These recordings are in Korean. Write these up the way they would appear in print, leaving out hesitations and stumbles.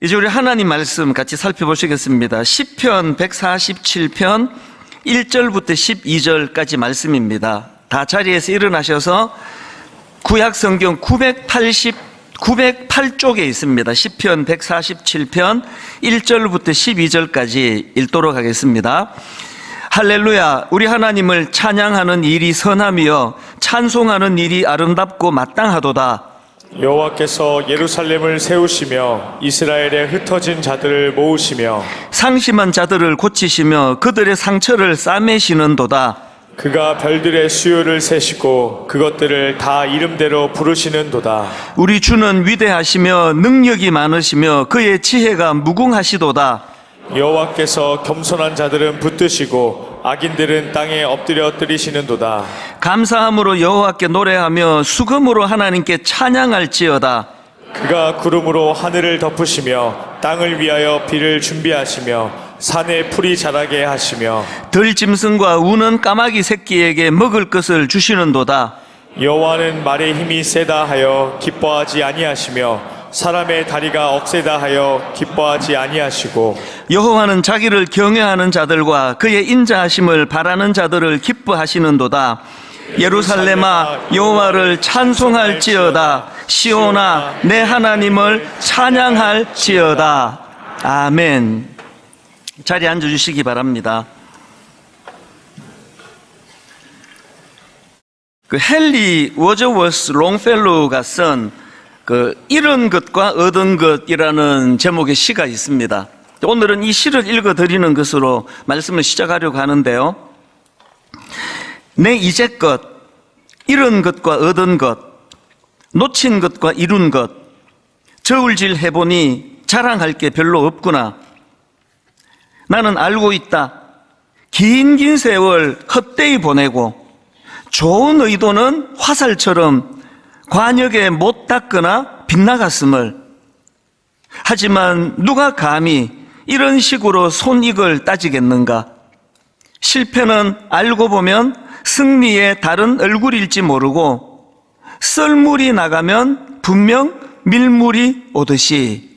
이제 우리 하나님 말씀 같이 살펴보시겠습니다. 시편 147편 1절부터 12절까지 말씀입니다. 다 자리에서 일어나셔서 구약성경 908쪽에 있습니다. 시편 147편 1절부터 12절까지 읽도록 하겠습니다. 할렐루야. 우리 하나님을 찬양하는 일이 선함이여 찬송하는 일이 아름답고 마땅하도다. 여호와께서 예루살렘을 세우시며 이스라엘의 흩어진 자들을 모으시며 상심한 자들을 고치시며 그들의 상처를 싸매시는도다. 그가 별들의 수요를 세시고 그것들을 다 이름대로 부르시는도다. 우리 주는 위대하시며 능력이 많으시며 그의 지혜가 무궁하시도다. 여호와께서 겸손한 자들은 붙드시고 악인들은 땅에 엎드려 뜨리시는도다. 감사함으로 여호와께 노래하며 수금으로 하나님께 찬양할지어다. 그가 구름으로 하늘을 덮으시며 땅을 위하여 비를 준비하시며 산에 풀이 자라게 하시며 들짐승과 우는 까마귀 새끼에게 먹을 것을 주시는도다. 여호와는 말의 힘이 세다 하여 기뻐하지 아니하시며 사람의 다리가 억세다 하여 기뻐하지 아니하시고 여호와는 자기를 경외하는 자들과 그의 인자하심을 바라는 자들을 기뻐하시는도다. 예루살렘아 여호와를 찬송할지어다. 시온아 내 하나님을 찬양할지어다. 아멘. 자리에 앉아주시기 바랍니다. 헨리 워즈워스 롱펠로우가 쓴 잃은 것과 얻은 것이라는 제목의 시가 있습니다. 오늘은 이 시를 읽어드리는 것으로 말씀을 시작하려고 하는데요. 내 이제껏 잃은 것과 얻은 것, 놓친 것과 이룬 것, 저울질 해보니 자랑할 게 별로 없구나. 나는 알고 있다. 긴 세월 헛되이 보내고 좋은 의도는 화살처럼 관역에 못 닿거나 빗나갔음을. 하지만 누가 감히 이런 식으로 손익을 따지겠는가? 실패는 알고 보면 승리의 다른 얼굴일지 모르고 썰물이 나가면 분명 밀물이 오듯이.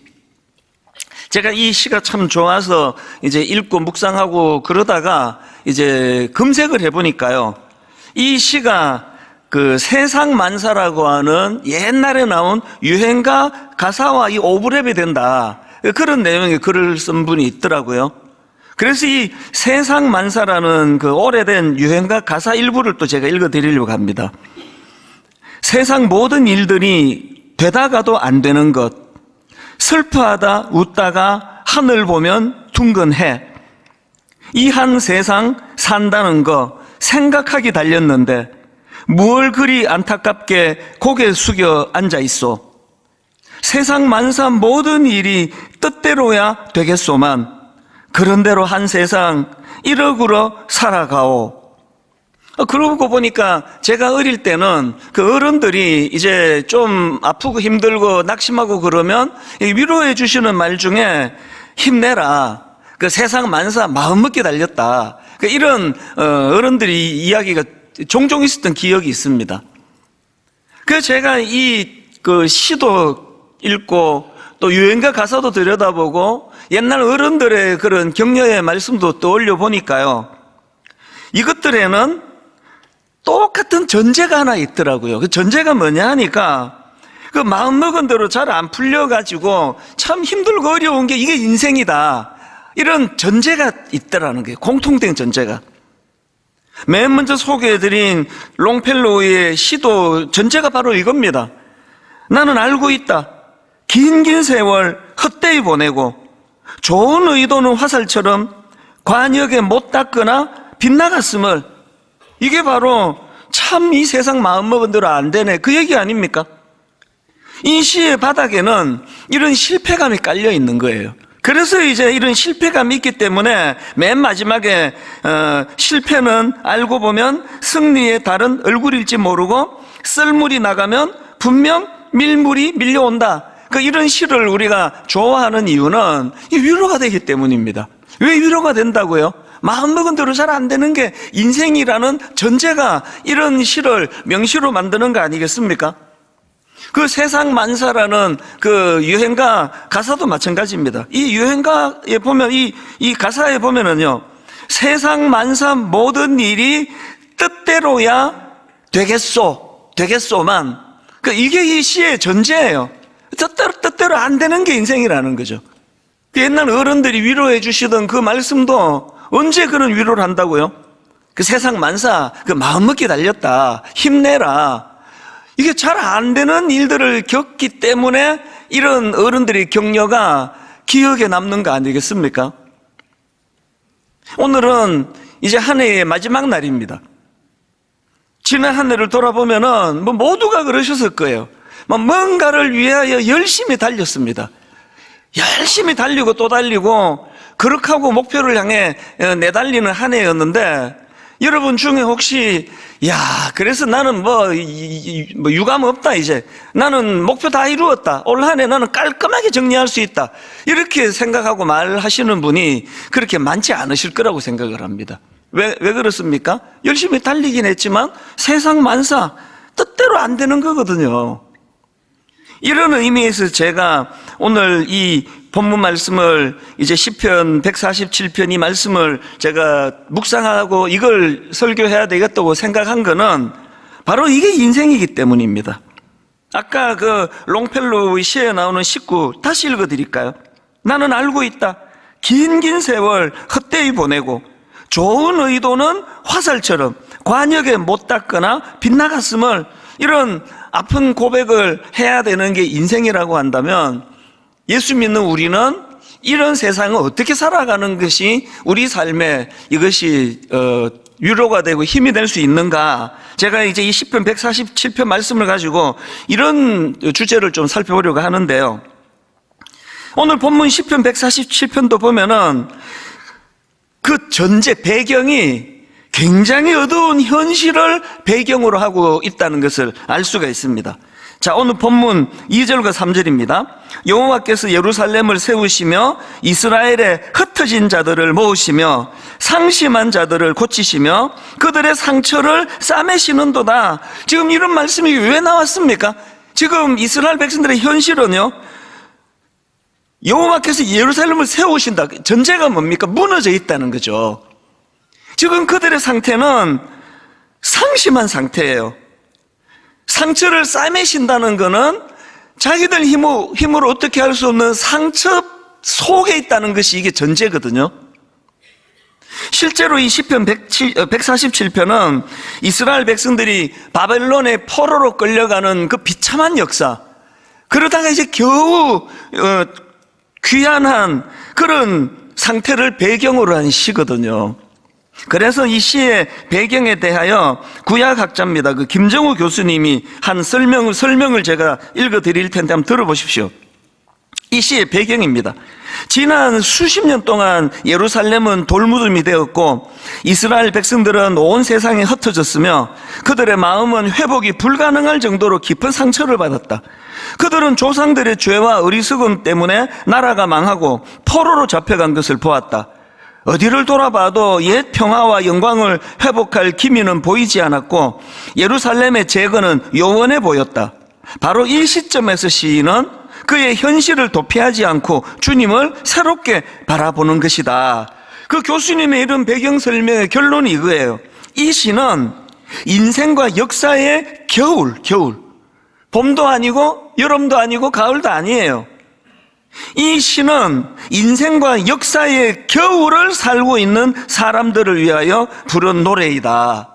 제가 이 시가 참 좋아서 이제 읽고 묵상하고 그러다가 이제 검색을 해보니까요. 이 시가 세상만사라고 하는 옛날에 나온 유행가 가사와 이 오버랩이 된다. 그런 내용의 글을 쓴 분이 있더라고요. 그래서 이 세상만사라는 오래된 유행가 가사 일부를 또 제가 읽어드리려고 합니다. 세상 모든 일들이 되다가도 안 되는 것, 슬퍼하다 웃다가 하늘 보면 둥근 해. 이 한 세상 산다는 거 생각하기 달렸는데 뭘 그리 안타깝게 고개 숙여 앉아 있소. 세상 만사 모든 일이 뜻대로야 되겠소만 그런대로 한 세상 이러구러 살아가오. 그러고 보니까 제가 어릴 때는 어른들이 이제 좀 아프고 힘들고 낙심하고 그러면 위로해 주시는 말 중에 힘내라. 세상 만사 마음 먹게 달렸다. 이런 어른들이 이야기가 종종 있었던 기억이 있습니다. 그래서 제가 이 시도 읽고 또 유행가 가사도 들여다보고 옛날 어른들의 그런 격려의 말씀도 떠올려 보니까요. 이것들에는 똑같은 전제가 하나 있더라고요. 그 전제가 뭐냐 하니까 마음먹은 대로 잘 안 풀려가지고 참 힘들고 어려운 게 이게 인생이다. 이런 전제가 있더라는 거예요. 공통된 전제가. 맨 먼저 소개해드린 롱펠로우의 시도 전제가 바로 이겁니다. 나는 알고 있다. 긴 세월 헛되이 보내고 좋은 의도는 화살처럼 관역에 못 닿거나 빗나갔음을. 이게 바로 참 이 세상 마음먹은 대로 안 되네 그 얘기 아닙니까? 이 시의 바닥에는 이런 실패감이 깔려 있는 거예요. 그래서 이제 이런 실패감이 있기 때문에 맨 마지막에 실패는 알고 보면 승리의 다른 얼굴일지 모르고 썰물이 나가면 분명 밀물이 밀려온다. 이런 시를 우리가 좋아하는 이유는 이 위로가 되기 때문입니다. 왜 위로가 된다고요? 마음먹은 대로 잘 안 되는 게 인생이라는 전제가 이런 시를 명시로 만드는 거 아니겠습니까? 그 세상 만사라는 그 유행가 가사도 마찬가지입니다. 이 유행가에 보면 이 가사에 보면은요, 세상 만사 모든 일이 뜻대로야 되겠소만. 그 이게 이 시의 전제예요. 뜻대로 안 되는 게 인생이라는 거죠. 옛날 어른들이 위로해 주시던 그 말씀도 언제 그런 위로를 한다고요? 그 세상 만사, 그 마음먹기 달렸다. 힘내라. 이게 잘 안 되는 일들을 겪기 때문에 이런 어른들의 격려가 기억에 남는 거 아니겠습니까? 오늘은 이제 한 해의 마지막 날입니다. 지난 한 해를 돌아보면은 모두가 그러셨을 거예요. 뭔가를 위하여 열심히 달렸습니다. 열심히 달리고 또 달리고 그렇게 하고 목표를 향해 내달리는 한 해였는데, 여러분 중에 혹시 그래서 나는 유감 없다, 이제 나는 목표 다 이루었다, 올 한 해 나는 깔끔하게 정리할 수 있다, 이렇게 생각하고 말하시는 분이 그렇게 많지 않으실 거라고 생각을 합니다. 왜 그렇습니까? 열심히 달리긴 했지만 세상 만사 뜻대로 안 되는 거거든요. 이런 의미에서 제가 오늘 이 본문 말씀을, 이제 시편 147편 이 말씀을 제가 묵상하고 이걸 설교해야 되겠다고 생각한 거는 바로 이게 인생이기 때문입니다. 아까 그 롱펠로우의 시에 나오는 19 다시 읽어드릴까요? 나는 알고 있다. 긴 세월 헛되이 보내고 좋은 의도는 화살처럼 관역에 못 닿거나 빗나갔음을, 이런 아픈 고백을 해야 되는 게 인생이라고 한다면, 예수 믿는 우리는 이런 세상을 어떻게 살아가는 것이 우리 삶에 이것이 위로가 되고 힘이 될 수 있는가, 제가 이제 이 시편 147편 말씀을 가지고 이런 주제를 좀 살펴보려고 하는데요. 오늘 본문 시편 147편도 보면은 그 전제 배경이 굉장히 어두운 현실을 배경으로 하고 있다는 것을 알 수가 있습니다. 자, 오늘 본문 2절과 3절입니다. 여호와께서 예루살렘을 세우시며 이스라엘의 흩어진 자들을 모으시며 상심한 자들을 고치시며 그들의 상처를 싸매시는도다. 지금 이런 말씀이 왜 나왔습니까? 지금 이스라엘 백성들의 현실은요, 여호와께서 예루살렘을 세우신다. 전제가 뭡니까? 무너져 있다는 거죠. 지금 그들의 상태는 상심한 상태예요. 상처를 싸매신다는 것은 자기들 힘으로 어떻게 할 수 없는 상처 속에 있다는 것이 이게 전제거든요. 실제로 이 시편 147편은 이스라엘 백성들이 바벨론의 포로로 끌려가는 그 비참한 역사, 그러다가 이제 겨우 귀환한 그런 상태를 배경으로 한 시거든요. 그래서 이 시의 배경에 대하여 구약학자입니다. 그 김정우 교수님이 한 설명을 제가 읽어드릴 텐데 한번 들어보십시오. 이 시의 배경입니다. 지난 수십 년 동안 예루살렘은 돌무덤이 되었고 이스라엘 백성들은 온 세상에 흩어졌으며 그들의 마음은 회복이 불가능할 정도로 깊은 상처를 받았다. 그들은 조상들의 죄와 어리석음 때문에 나라가 망하고 포로로 잡혀간 것을 보았다. 어디를 돌아봐도 옛 평화와 영광을 회복할 기미는 보이지 않았고 예루살렘의 재건은 요원해 보였다. 바로 이 시점에서 시인은 그의 현실을 도피하지 않고 주님을 새롭게 바라보는 것이다. 그 교수님의 이런 배경 설명의 결론이 이거예요. 이 시는 인생과 역사의 겨울, 봄도 아니고 여름도 아니고 가을도 아니에요. 이 시는 인생과 역사의 겨울을 살고 있는 사람들을 위하여 부른 노래이다.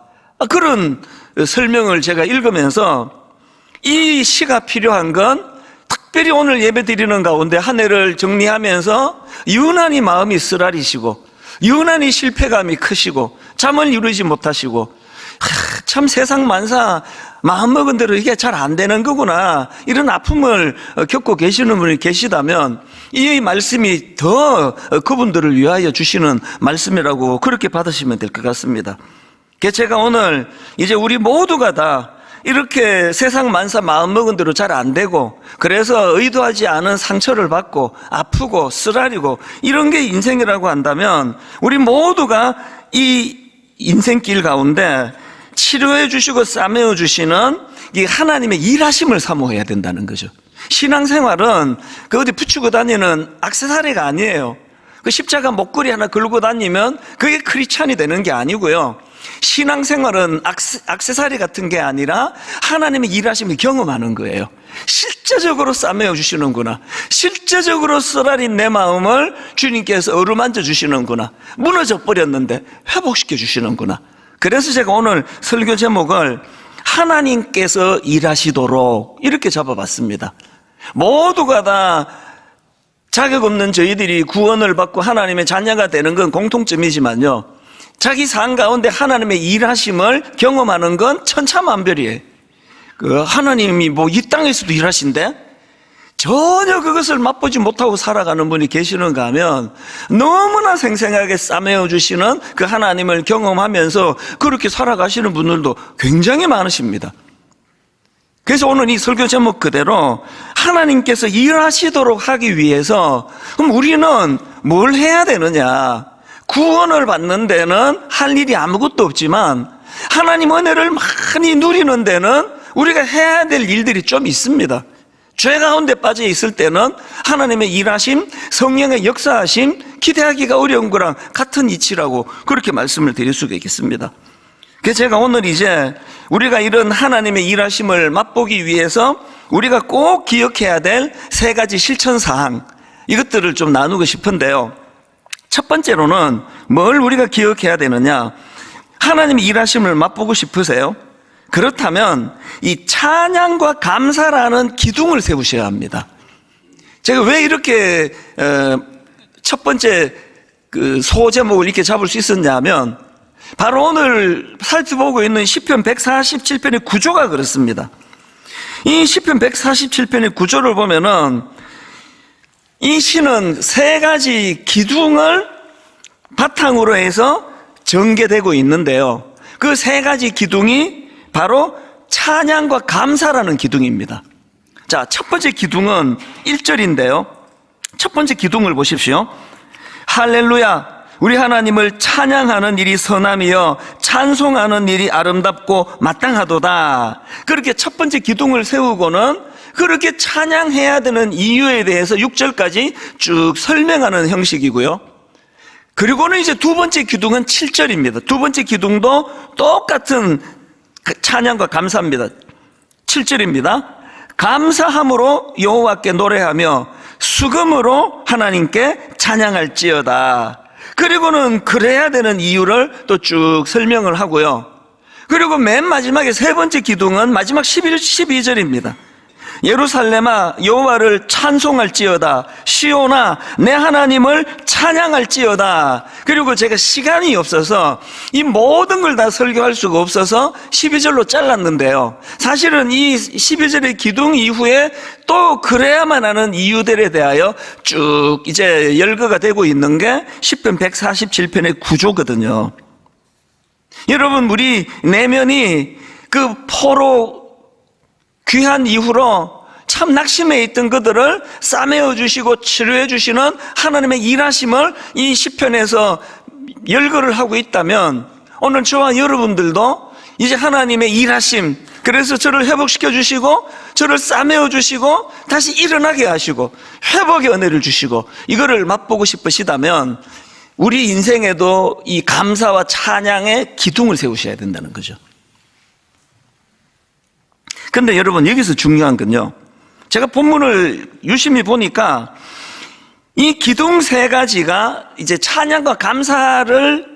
그런 설명을 제가 읽으면서 이 시가 필요한 건 특별히 오늘 예배 드리는 가운데 한 해를 정리하면서 유난히 마음이 쓰라리시고 유난히 실패감이 크시고 잠을 이루지 못하시고 참 세상 만사 마음먹은 대로 이게 잘 안 되는 거구나, 이런 아픔을 겪고 계시는 분이 계시다면 이 말씀이 더 그분들을 위하여 주시는 말씀이라고 그렇게 받으시면 될 것 같습니다. 제가 오늘 이제 우리 모두가 다 이렇게 세상 만사 마음먹은 대로 잘 안 되고 그래서 의도하지 않은 상처를 받고 아프고 쓰라리고 이런 게 인생이라고 한다면 우리 모두가 이 인생길 가운데 치료해 주시고 싸매어 주시는 이 하나님의 일하심을 사모해야 된다는 거죠. 신앙생활은 그 어디 붙이고 다니는 액세서리가 아니에요. 그 십자가 목걸이 하나 걸고 다니면 그게 크리스찬이 되는 게 아니고요. 신앙생활은 액세서리 같은 게 아니라 하나님의 일하심을 경험하는 거예요. 실제적으로 싸매어 주시는구나. 실제적으로 쓰라린 내 마음을 주님께서 어루만져 주시는구나. 무너져 버렸는데 회복시켜 주시는구나. 그래서 제가 오늘 설교 제목을 하나님께서 일하시도록 이렇게 잡아봤습니다. 모두가 다 자격 없는 저희들이 구원을 받고 하나님의 자녀가 되는 건 공통점이지만요, 자기 삶 가운데 하나님의 일하심을 경험하는 건 천차만별이에요. 하나님이 뭐 이 땅에서도 일하신대? 전혀 그것을 맛보지 못하고 살아가는 분이 계시는가 하면 너무나 생생하게 싸매어 주시는 그 하나님을 경험하면서 그렇게 살아가시는 분들도 굉장히 많으십니다. 그래서 오늘 이 설교 제목 그대로 하나님께서 일하시도록 하기 위해서 그럼 우리는 뭘 해야 되느냐? 구원을 받는 데는 할 일이 아무것도 없지만 하나님 은혜를 많이 누리는 데는 우리가 해야 될 일들이 좀 있습니다. 죄 가운데 빠져 있을 때는 하나님의 일하심, 성령의 역사하심 기대하기가 어려운 거랑 같은 이치라고 그렇게 말씀을 드릴 수가 있겠습니다. 그래서 제가 오늘 이제 우리가 이런 하나님의 일하심을 맛보기 위해서 우리가 꼭 기억해야 될 세 가지 실천사항, 이것들을 좀 나누고 싶은데요. 첫 번째로는 뭘 우리가 기억해야 되느냐? 하나님의 일하심을 맛보고 싶으세요? 그렇다면 이 찬양과 감사라는 기둥을 세우셔야 합니다. 제가 왜 이렇게 첫 번째 그 소제목을 이렇게 잡을 수 있었냐면 바로 오늘 살펴보고 있는 시편 147편의 구조가 그렇습니다. 이 시편 147편의 구조를 보면은 이 시는 세 가지 기둥을 바탕으로 해서 전개되고 있는데요. 그 세 가지 기둥이 바로 찬양과 감사라는 기둥입니다. 자, 첫 번째 기둥은 1절인데요. 첫 번째 기둥을 보십시오. 할렐루야, 우리 하나님을 찬양하는 일이 선함이여 찬송하는 일이 아름답고 마땅하도다. 그렇게 첫 번째 기둥을 세우고는 그렇게 찬양해야 되는 이유에 대해서 6절까지 쭉 설명하는 형식이고요. 그리고는 이제 두 번째 기둥은 7절입니다. 두 번째 기둥도 똑같은 찬양과 감사입니다. 7절입니다. 감사함으로 여호와께 노래하며 수금으로 하나님께 찬양할지어다. 그리고는 그래야 되는 이유를 또 쭉 설명을 하고요. 그리고 맨 마지막에 세 번째 기둥은 마지막 12절입니다. 예루살렘아 여호와를 찬송할지어다. 시온아 내 하나님을 찬양할지어다. 그리고 제가 시간이 없어서 이 모든 걸 다 설교할 수가 없어서 12절로 잘랐는데요, 사실은 이 12절의 기둥 이후에 또 그래야만 하는 이유들에 대하여 쭉 이제 열거가 되고 있는 게 시편 147편의 구조거든요. 여러분, 우리 내면이 그 포로 귀한 이후로 참 낙심해 있던 그들을 싸매어 주시고 치료해 주시는 하나님의 일하심을 이 시편에서 열거를 하고 있다면 오늘 저와 여러분들도 이제 하나님의 일하심, 그래서 저를 회복시켜 주시고 저를 싸매어 주시고 다시 일어나게 하시고 회복의 은혜를 주시고 이거를 맛보고 싶으시다면 우리 인생에도 이 감사와 찬양의 기둥을 세우셔야 된다는 거죠. 근데 여러분, 여기서 중요한 건요, 제가 본문을 유심히 보니까 이 기둥 세 가지가 이제 찬양과 감사를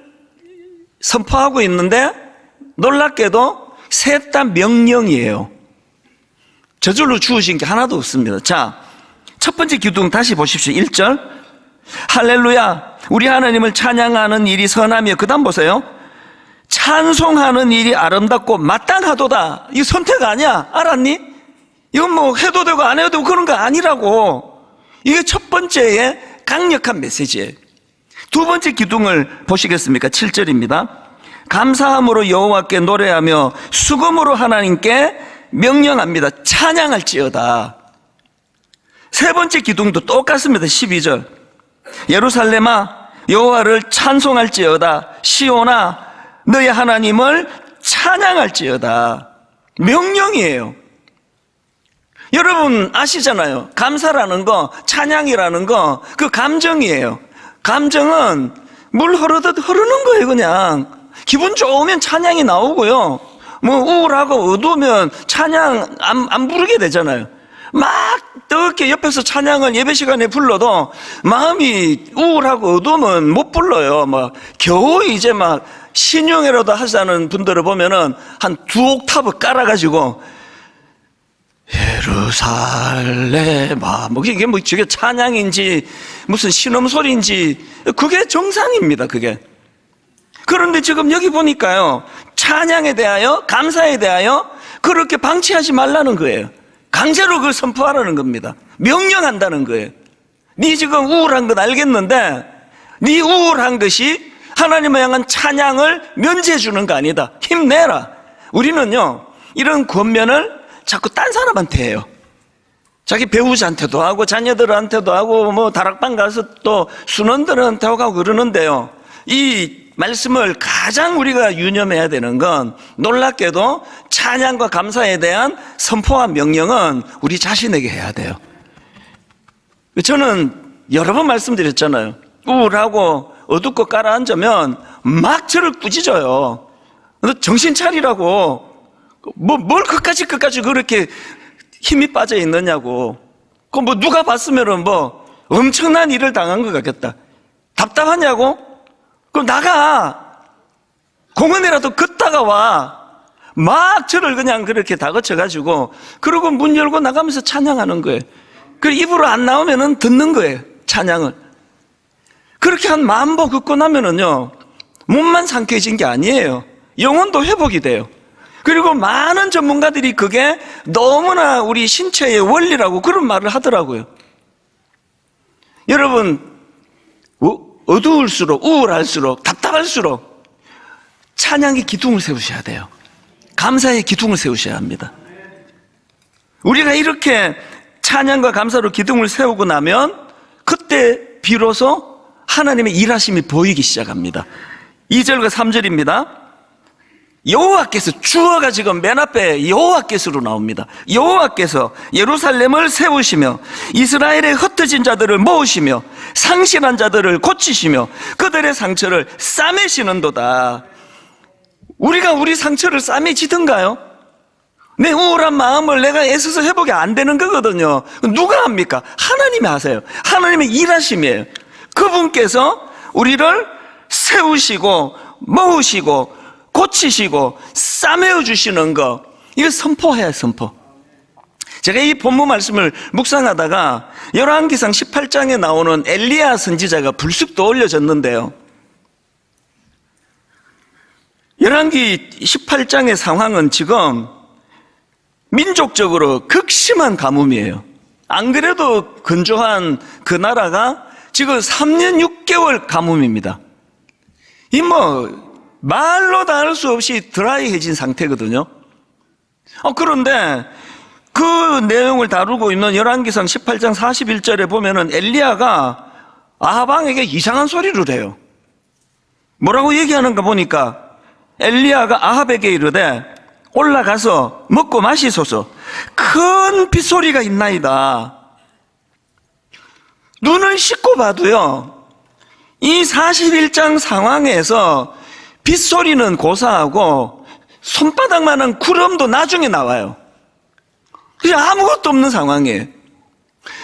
선포하고 있는데 놀랍게도 셋 다 명령이에요. 저절로 주어진 게 하나도 없습니다. 자, 첫 번째 기둥 다시 보십시오. 1절 할렐루야 우리 하나님을 찬양하는 일이 선하며, 그 다음 보세요. 찬송하는 일이 아름답고 마땅하도다. 이거 선택 아니야. 알았니? 이건 뭐 해도 되고 안 해도 되고 그런 거 아니라고. 이게 첫 번째의 강력한 메시지예요. 두 번째 기둥을 보시겠습니까? 7절입니다. 감사함으로 여호와께 노래하며 수금으로 하나님께 명령합니다. 찬양할지어다. 세 번째 기둥도 똑같습니다. 12절 예루살렘아 여호와를 찬송할지어다. 시온아 너의 하나님을 찬양할지어다. 명령이에요. 여러분 아시잖아요. 감사라는 거, 찬양이라는 거, 그 감정이에요. 감정은 물 흐르듯 흐르는 거예요. 그냥 기분 좋으면 찬양이 나오고요, 뭐 우울하고 어두우면 찬양 안 부르게 되잖아요. 막 뜨겁게 옆에서 찬양을 예배 시간에 불러도 마음이 우울하고 어두우면 못 불러요. 막 겨우 이제 막 신용회로도 하자는 분들을 보면은 한 2옥타브 깔아가지고 예루살렘아, 뭐 이게 뭐 저게 찬양인지 무슨 신음소리인지, 그게 정상입니다. 그게. 그런데 지금 여기 보니까요, 찬양에 대하여, 감사에 대하여 그렇게 방치하지 말라는 거예요. 강제로 그걸 선포하라는 겁니다. 명령한다는 거예요. 네 지금 우울한 건 알겠는데 네 우울한 것이 하나님을 향한 찬양을 면제해 주는 거 아니다. 힘내라. 우리는요, 이런 권면을 자꾸 딴 사람한테 해요. 자기 배우자한테도 하고 자녀들한테도 하고 뭐 다락방 가서 또 순원들한테 하고 그러는데요, 이 말씀을 가장 우리가 유념해야 되는 건 놀랍게도 찬양과 감사에 대한 선포와 명령은 우리 자신에게 해야 돼요. 저는 여러 번 말씀드렸잖아요. 우울하고 어둡고 깔아앉으면 막 저를 꾸짖어요. 정신 차리라고. 뭘 끝까지 그렇게 힘이 빠져 있느냐고. 그 뭐 누가 봤으면은 뭐 엄청난 일을 당한 것 같겠다. 답답하냐고? 그럼 나가. 공원에라도 걷다가 와. 막 저를 그냥 그렇게 다그쳐가지고, 그러고 문 열고 나가면서 찬양하는 거예요. 그리고 입으로 안 나오면은 듣는 거예요, 찬양을. 그렇게 한 10,000번 걷고 나면은요, 몸만 상쾌해진 게 아니에요. 영혼도 회복이 돼요. 그리고 많은 전문가들이 그게 너무나 우리 신체의 원리라고 그런 말을 하더라고요. 여러분, 어두울수록, 우울할수록, 답답할수록 찬양의 기둥을 세우셔야 돼요. 감사의 기둥을 세우셔야 합니다. 우리가 이렇게 찬양과 감사로 기둥을 세우고 나면 그때 비로소 하나님의 일하심이 보이기 시작합니다. 2절과 3절입니다. 여호와께서, 주어가 지금 맨 앞에 여호와께서로 나옵니다. 여호와께서 예루살렘을 세우시며 이스라엘의 흩어진 자들을 모으시며 상실한 자들을 고치시며 그들의 상처를 싸매시는도다. 우리가 우리 상처를 싸매지든가요? 내 우울한 마음을 내가 애써서 회복이 안 되는 거거든요. 누가 합니까? 하나님이 하세요. 하나님의 일하심이에요. 그분께서 우리를 세우시고 모으시고 고치시고 싸매어 주시는 거, 이거 선포해야 선포. 제가 이 본문 말씀을 묵상하다가 열왕기상 18장에 나오는 엘리야 선지자가 불쑥 떠올려졌는데요, 열왕기 18장의 상황은 지금 민족적으로 극심한 가뭄이에요. 안 그래도 건조한 그 나라가 지금 3년 6개월 가뭄입니다. 이 말로 다 할 수 없이 드라이해진 상태거든요. 그런데 그 내용을 다루고 있는 열왕기상 18장 41절에 보면은 엘리야가 아합왕에게 이상한 소리를 해요. 뭐라고 얘기하는가 보니까 엘리야가 아합에게 이르되 올라가서 먹고 마시소서. 큰 빗소리가 있나이다. 눈을 씻고 봐도요, 이 41장 상황에서 빗소리는 고사하고 손바닥만한 구름도 나중에 나와요. 그냥 아무것도 없는 상황이에요.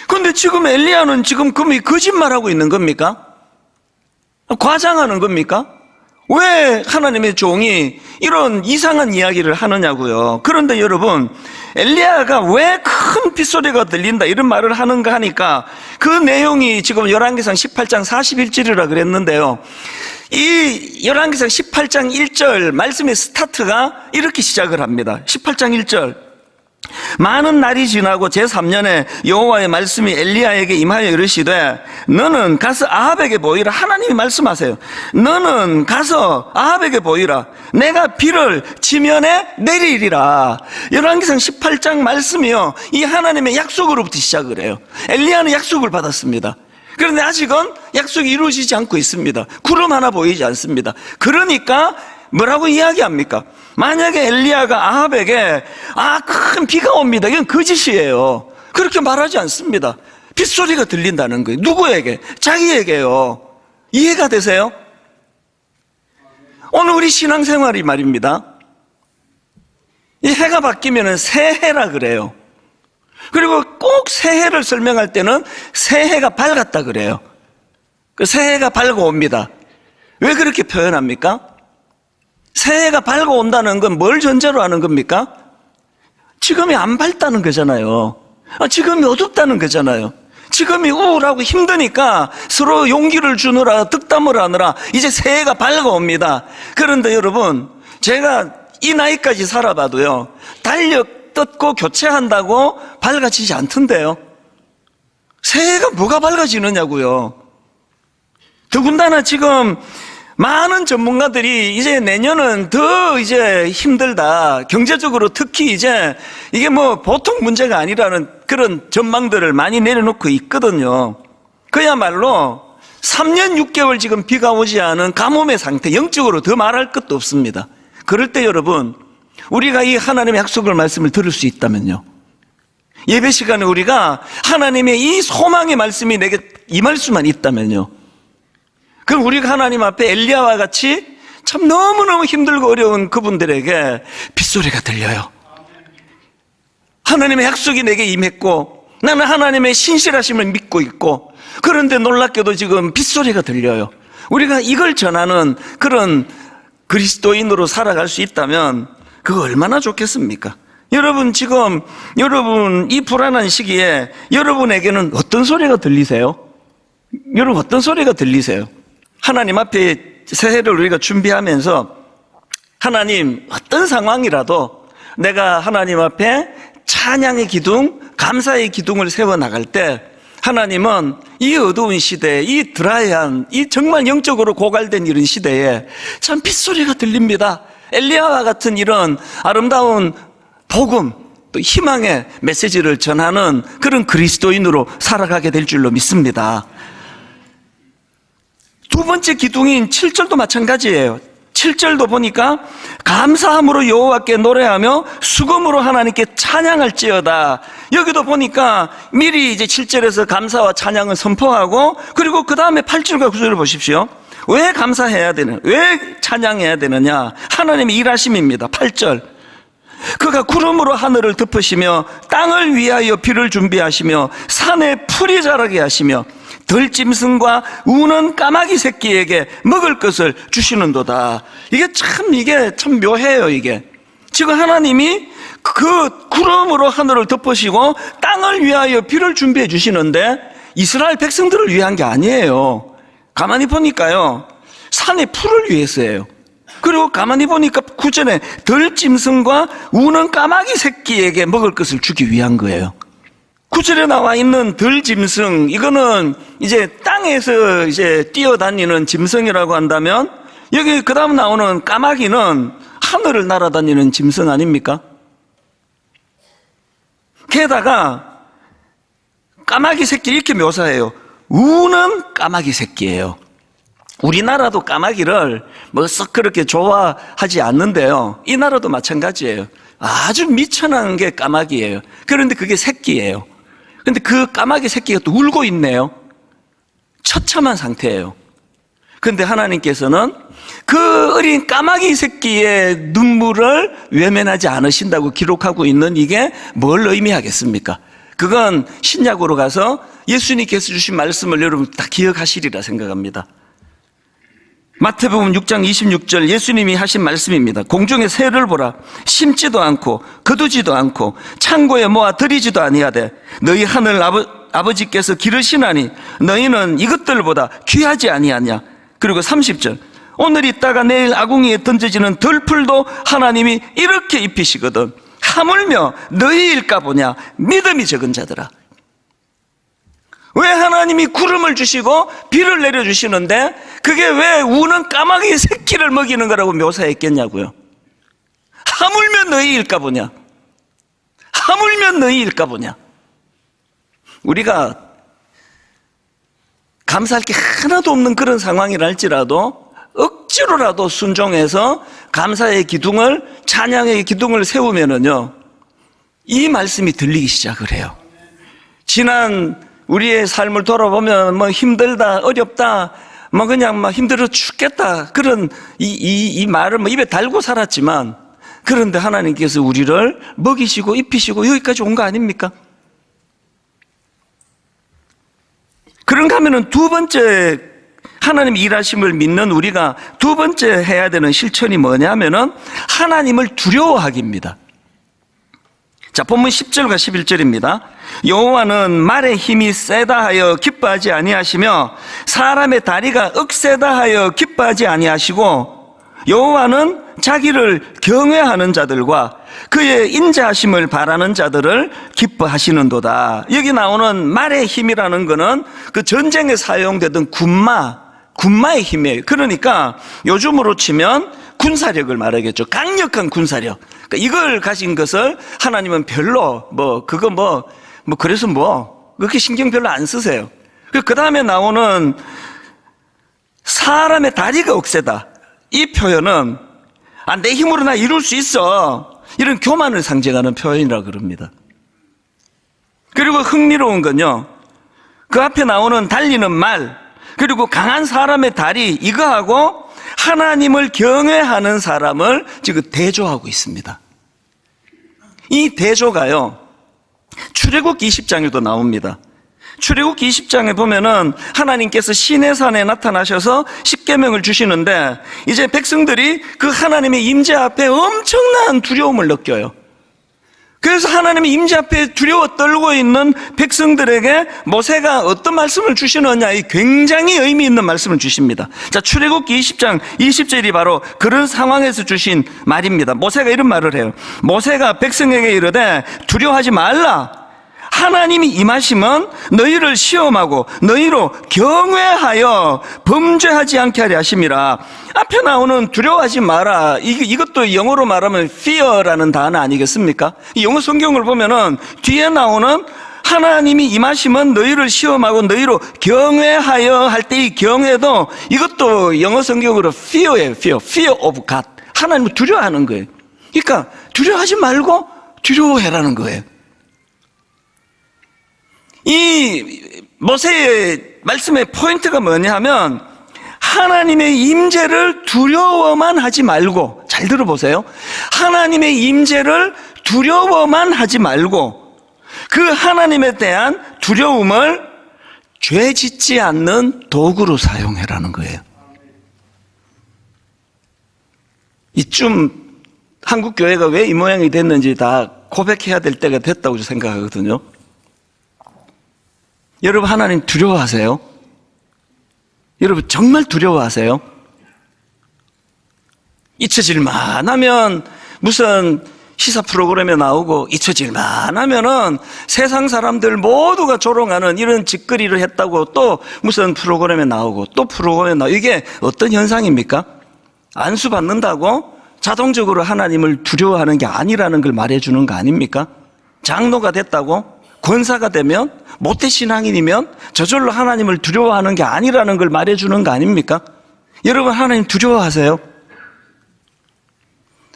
그런데 지금 엘리야는 지금 거짓말하고 있는 겁니까? 과장하는 겁니까? 왜 하나님의 종이 이런 이상한 이야기를 하느냐고요. 그런데 여러분, 엘리야가 왜 큰 빗소리가 들린다 이런 말을 하는가 하니까 그 내용이 지금 열왕기상 18장 41절이라 그랬는데요, 이 열왕기상 18장 1절 말씀의 스타트가 이렇게 시작을 합니다. 18장 1절. 많은 날이 지나고 제3년에 여호와의 말씀이 엘리야에게 임하여 이르시되 너는 가서 아합에게 보이라. 하나님이 말씀하세요. 너는 가서 아합에게 보이라. 내가 비를 지면에 내리리라. 열왕기상 18장 말씀이요, 이 하나님의 약속으로부터 시작을 해요. 엘리야는 약속을 받았습니다. 그런데 아직은 약속이 이루어지지 않고 있습니다. 구름 하나 보이지 않습니다. 그러니까 뭐라고 이야기합니까? 만약에 엘리야가 아합에게 큰 비가 옵니다, 이건 거짓이에요. 그렇게 말하지 않습니다. 빗소리가 들린다는 거예요. 누구에게? 자기에게요. 이해가 되세요? 오늘 우리 신앙생활이 말입니다, 이 해가 바뀌면 새해라 그래요. 그리고 꼭 새해를 설명할 때는 새해가 밝았다 그래요. 그 새해가 밝아옵니다. 왜 그렇게 표현합니까? 새해가 밝아온다는 건 뭘 전제로 하는 겁니까? 지금이 안 밝다는 거잖아요. 지금이 어둡다는 거잖아요. 지금이 우울하고 힘드니까 서로 용기를 주느라 득담을 하느라 이제 새해가 밝아옵니다. 그런데 여러분, 제가 이 나이까지 살아봐도요, 달력 떴고 교체한다고 밝아지지 않던데요. 새해가 뭐가 밝아지느냐고요. 더군다나 지금 많은 전문가들이 이제 내년은 더 이제 힘들다, 경제적으로 특히 이제 이게 뭐 보통 문제가 아니라는 그런 전망들을 많이 내려놓고 있거든요. 그야말로 3년 6개월 지금 비가 오지 않은 가뭄의 상태, 영적으로 더 말할 것도 없습니다. 그럴 때 여러분, 우리가 이 하나님의 약속을 말씀을 들을 수 있다면요, 예배 시간에 우리가 하나님의 이 소망의 말씀이 내게 임할 수만 있다면요, 그럼 우리가 하나님 앞에 엘리야와 같이 참 너무너무 힘들고 어려운 그분들에게 빗소리가 들려요. 하나님의 약속이 내게 임했고 나는 하나님의 신실하심을 믿고 있고, 그런데 놀랍게도 지금 빗소리가 들려요. 우리가 이걸 전하는 그런 그리스도인으로 살아갈 수 있다면 그거 얼마나 좋겠습니까? 여러분, 지금 여러분 이 불안한 시기에 여러분에게는 어떤 소리가 들리세요? 여러분, 어떤 소리가 들리세요? 하나님 앞에 새해를 우리가 준비하면서 하나님, 어떤 상황이라도 내가 하나님 앞에 찬양의 기둥, 감사의 기둥을 세워나갈 때 하나님은 이 어두운 시대에, 이 드라이한, 이 정말 영적으로 고갈된 이런 시대에 참 빗소리가 들립니다. 엘리야와 같은 이런 아름다운 복음, 또 희망의 메시지를 전하는 그런 그리스도인으로 살아가게 될 줄로 믿습니다. 두 번째 기둥인 7절도 마찬가지예요. 7절도 보니까 감사함으로 여호와께 노래하며 수금으로 하나님께 찬양할지어다. 여기도 보니까 미리 이제 7절에서 감사와 찬양을 선포하고, 그리고 그 다음에 8절과 9절을 보십시오. 왜 감사해야 되느냐, 왜 찬양해야 되느냐? 하나님의 일하심입니다. 8절, 그가 구름으로 하늘을 덮으시며 땅을 위하여 비를 준비하시며 산에 풀이 자라게 하시며 들짐승과 우는 까마귀 새끼에게 먹을 것을 주시는도다. 이게 참 묘해요. 이게 지금 하나님이 그 구름으로 하늘을 덮으시고 땅을 위하여 비를 준비해 주시는데 이스라엘 백성들을 위한 게 아니에요. 가만히 보니까요, 산에 풀을 위해서예요. 그리고 가만히 보니까 구절에 들짐승과 우는 까마귀 새끼에게 먹을 것을 주기 위한 거예요. 구절에 나와 있는 들짐승, 이거는 이제 땅에서 이제 뛰어다니는 짐승이라고 한다면, 여기 그 다음 나오는 까마귀는 하늘을 날아다니는 짐승 아닙니까? 게다가 까마귀 새끼 이렇게 묘사해요. 우는 까마귀 새끼예요. 우리나라도 까마귀를 뭐 썩 그렇게 좋아하지 않는데요, 이 나라도 마찬가지예요. 아주 미천한 게 까마귀예요. 그런데 그게 새끼예요. 근데 그 까마귀 새끼가 또 울고 있네요. 처참한 상태예요. 그런데 하나님께서는 그 어린 까마귀 새끼의 눈물을 외면하지 않으신다고 기록하고 있는, 이게 뭘 의미하겠습니까? 그건 신약으로 가서 예수님께서 주신 말씀을 여러분 다 기억하시리라 생각합니다. 마태복음 6장 26절 예수님이 하신 말씀입니다. 공중의 새를 보라. 심지도 않고 거두지도 않고 창고에 모아 들이지도 아니하되 너희 하늘 아버지께서 기르시나니 너희는 이것들보다 귀하지 아니하냐. 그리고 30절 오늘 있다가 내일 아궁이에 던져지는 들풀도 하나님이 이렇게 입히시거든 하물며 너희일까 보냐 믿음이 적은 자들아. 왜 하나님이 구름을 주시고 비를 내려주시는데 그게 왜 우는 까마귀 새끼를 먹이는 거라고 묘사했겠냐고요. 하물며 너희일까 보냐. 하물며 너희일까 보냐. 우리가 감사할 게 하나도 없는 그런 상황이라 할지라도 억지로라도 순종해서 감사의 기둥을, 찬양의 기둥을 세우면은요, 이 말씀이 들리기 시작을 해요. 지난 우리의 삶을 돌아보면 뭐 힘들다, 어렵다, 뭐 그냥 막 힘들어 죽겠다, 그런 이 말을 뭐 입에 달고 살았지만, 그런데 하나님께서 우리를 먹이시고 입히시고 여기까지 온 거 아닙니까? 그런가 하면은 두 번째, 하나님 일하심을 믿는 우리가 두 번째 해야 되는 실천이 뭐냐면은 하나님을 두려워하기입니다. 자, 본문 10절과 11절입니다. 여호와는 말의 힘이 세다 하여 기뻐하지 아니하시며 사람의 다리가 억세다 하여 기뻐하지 아니하시고, 여호와는 자기를 경외하는 자들과 그의 인자하심을 바라는 자들을 기뻐하시는도다. 여기 나오는 말의 힘이라는 것은 그 전쟁에 사용되던 군마의 힘이에요. 그러니까 요즘으로 치면 군사력을 말하겠죠. 강력한 군사력. 그러니까 이걸 가진 것을 하나님은 별로 그래서 그렇게 신경 별로 안 쓰세요. 그 다음에 나오는 사람의 다리가 억세다. 이 표현은 내 힘으로 나 이룰 수 있어, 이런 교만을 상징하는 표현이라고 그럽니다. 그리고 흥미로운 건요, 그 앞에 나오는 달리는 말, 그리고 강한 사람의 다리, 이거하고 하나님을 경외하는 사람을 지금 대조하고 있습니다. 이 대조가요, 출애굽기 20장에도 나옵니다. 출애굽기 20장에 보면은 하나님께서 시내산에 나타나셔서 십계명을 주시는데, 이제 백성들이 그 하나님의 임재 앞에 엄청난 두려움을 느껴요. 그래서 하나님의 임재 앞에 두려워 떨고 있는 백성들에게 모세가 어떤 말씀을 주시느냐, 이 굉장히 의미 있는 말씀을 주십니다. 자, 출애굽기 20장 20절이 바로 그런 상황에서 주신 말입니다. 모세가 이런 말을 해요. 모세가 백성에게 이르되 두려워하지 말라. 하나님이 임하시면 너희를 시험하고 너희로 경외하여 범죄하지 않게 하려 하심이라. 앞에 나오는 두려워하지 마라, 이것도 영어로 말하면 fear라는 단어 아니겠습니까? 이 영어 성경을 보면은 뒤에 나오는 하나님이 임하시면 너희를 시험하고 너희로 경외하여 할 때 이 경외도, 이것도 영어 성경으로 fear예요. fear of God. 하나님을 두려워하는 거예요. 그러니까 두려워하지 말고 두려워해라는 거예요. 이 모세의 말씀의 포인트가 뭐냐 하면, 하나님의 임재를 두려워만 하지 말고, 잘 들어보세요. 하나님의 임재를 두려워만 하지 말고 그 하나님에 대한 두려움을 죄 짓지 않는 도구로 사용해라는 거예요. 이쯤 한국 교회가 왜 이 모양이 됐는지 다 고백해야 될 때가 됐다고 생각하거든요. 여러분, 하나님 두려워하세요? 여러분, 정말 두려워하세요? 잊혀질만 하면 무슨 시사 프로그램에 나오고, 잊혀질만 하면은 세상 사람들 모두가 조롱하는 이런 짓거리를 했다고 또 무슨 프로그램에 나오고, 또 프로그램에 나오고, 이게 어떤 현상입니까? 안수받는다고 자동적으로 하나님을 두려워하는 게 아니라는 걸 말해주는 거 아닙니까? 장로가 됐다고, 권사가 되면, 모태신앙인이면 저절로 하나님을 두려워하는 게 아니라는 걸 말해주는 거 아닙니까? 여러분, 하나님 두려워하세요?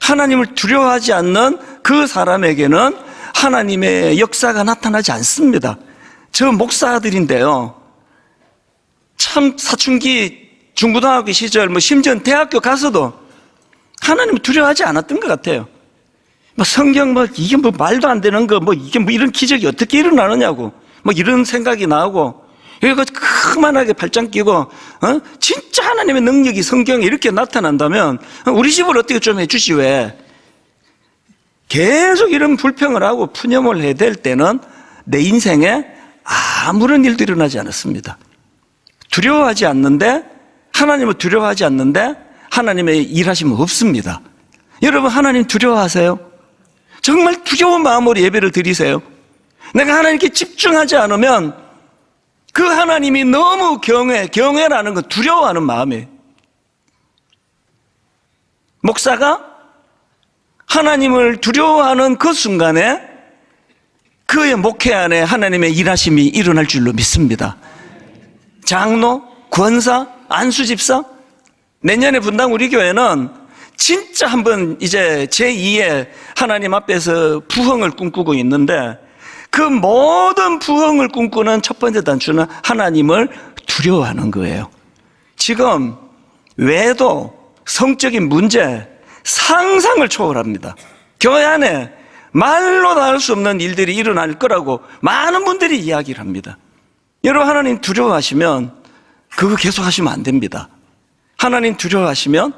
하나님을 두려워하지 않는 그 사람에게는 하나님의 역사가 나타나지 않습니다. 저 목사들인데요, 참 사춘기 중고등학교 시절, 심지어 대학교 가서도 하나님을 두려워하지 않았던 것 같아요. 성경 이게 말도 안 되는 거, 이게 이런 기적이 어떻게 일어나느냐고, 이런 생각이 나오고, 여기가 크만하게 발짱 끼고, 진짜 하나님의 능력이 성경에 이렇게 나타난다면 우리 집을 어떻게 좀 해주시. 왜 계속 이런 불평을 하고 푸념을 해야 될 때는 내 인생에 아무런 일도 일어나지 않았습니다. 두려워하지 않는데, 하나님을 두려워하지 않는데 하나님의 일하심은 없습니다. 여러분, 하나님 두려워하세요? 정말 두려운 마음으로 예배를 드리세요. 내가 하나님께 집중하지 않으면 그 하나님이 너무 경외라는 건 두려워하는 마음이에요. 목사가 하나님을 두려워하는 그 순간에 그의 목회 안에 하나님의 일하심이 일어날 줄로 믿습니다. 장로, 권사, 안수집사, 내년에 분당 우리 교회는 진짜 한번 이제 제2의 하나님 앞에서 부흥을 꿈꾸고 있는데, 그 모든 부흥을 꿈꾸는 첫 번째 단추는 하나님을 두려워하는 거예요. 지금 외도, 성적인 문제, 상상을 초월합니다. 교회 안에 말로 다 할 수 없는 일들이 일어날 거라고 많은 분들이 이야기를 합니다. 여러분, 하나님 두려워하시면 그거 계속 하시면 안 됩니다. 하나님 두려워하시면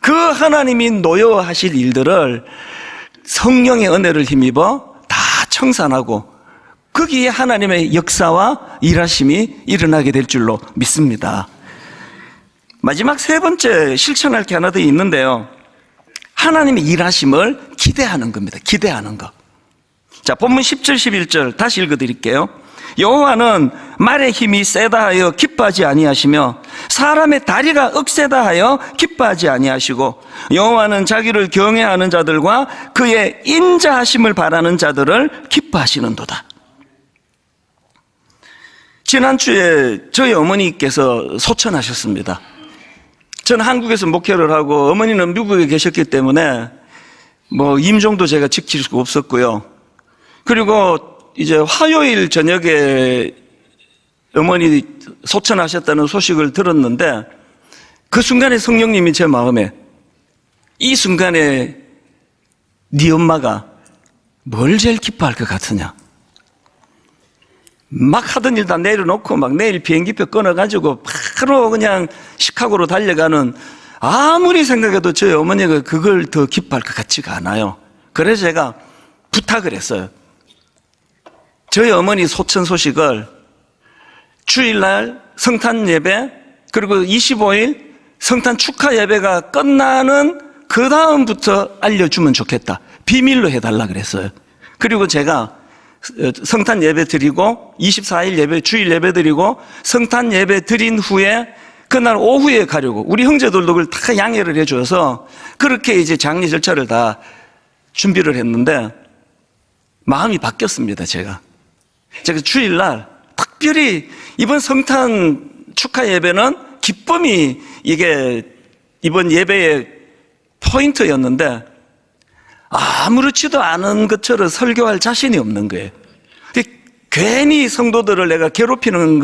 그 하나님이 노여워하실 일들을 성령의 은혜를 힘입어 다 청산하고 거기에 하나님의 역사와 일하심이 일어나게 될 줄로 믿습니다. 마지막 세 번째 실천할 게 하나 더 있는데요. 하나님의 일하심을 기대하는 겁니다. 기대하는 것. 자, 본문 10절 11절 다시 읽어드릴게요. 여호와는 말의 힘이 세다 하여 기뻐하지 아니하시며 사람의 다리가 억세다 하여 기뻐하지 아니하시고 여호와는 자기를 경외하는 자들과 그의 인자하심을 바라는 자들을 기뻐하시는도다. 지난주에 저희 어머니께서 소천하셨습니다. 저는 한국에서 목회를 하고 어머니는 미국에 계셨기 때문에 임종도 제가 지킬 수가 없었고요. 그리고 이제 화요일 저녁에 어머니 소천하셨다는 소식을 들었는데, 그 순간에 성령님이 제 마음에, 이 순간에 네 엄마가 뭘 제일 기뻐할 것 같으냐, 막 하던 일 다 내려놓고 막 내일 비행기표 끊어가지고 바로 그냥 시카고로 달려가는, 아무리 생각해도 저희 어머니가 그걸 더 기뻐할 것 같지가 않아요. 그래서 제가 부탁을 했어요. 저희 어머니 소천 소식을 주일날 성탄 예배, 그리고 25일 성탄 축하 예배가 끝나는 그 다음부터 알려주면 좋겠다. 비밀로 해달라 그랬어요. 그리고 제가 성탄 예배 드리고 24일 예배, 주일 예배 드리고 성탄 예배 드린 후에 그날 오후에 가려고, 우리 형제들도 그걸 다 양해를 해줘서 그렇게 이제 장례 절차를 다 준비를 했는데, 마음이 바뀌었습니다. 제가 주일날 특별히 이번 성탄 축하 예배는 기쁨이 이게 이번 예배의 포인트였는데, 아무렇지도 않은 것처럼 설교할 자신이 없는 거예요. 괜히 성도들을 내가 괴롭히는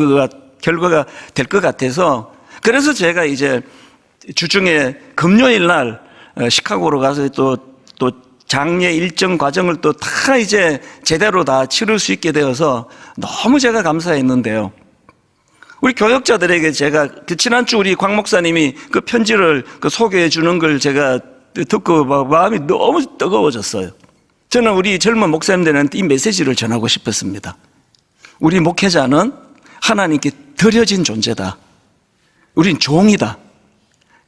결과가 될 것 같아서, 그래서 제가 이제 주중에 금요일 날 시카고로 가서 또 장례 일정 과정을 또 다 이제 제대로 다 치를 수 있게 되어서 너무 제가 감사했는데요. 우리 교역자들에게 제가 지난주 우리 광 목사님이 그 편지를 소개해 주는 걸 제가 듣고 마음이 너무 뜨거워졌어요. 저는 우리 젊은 목사님들한테 이 메시지를 전하고 싶었습니다. 우리 목회자는 하나님께 드려진 존재다. 우린 종이다.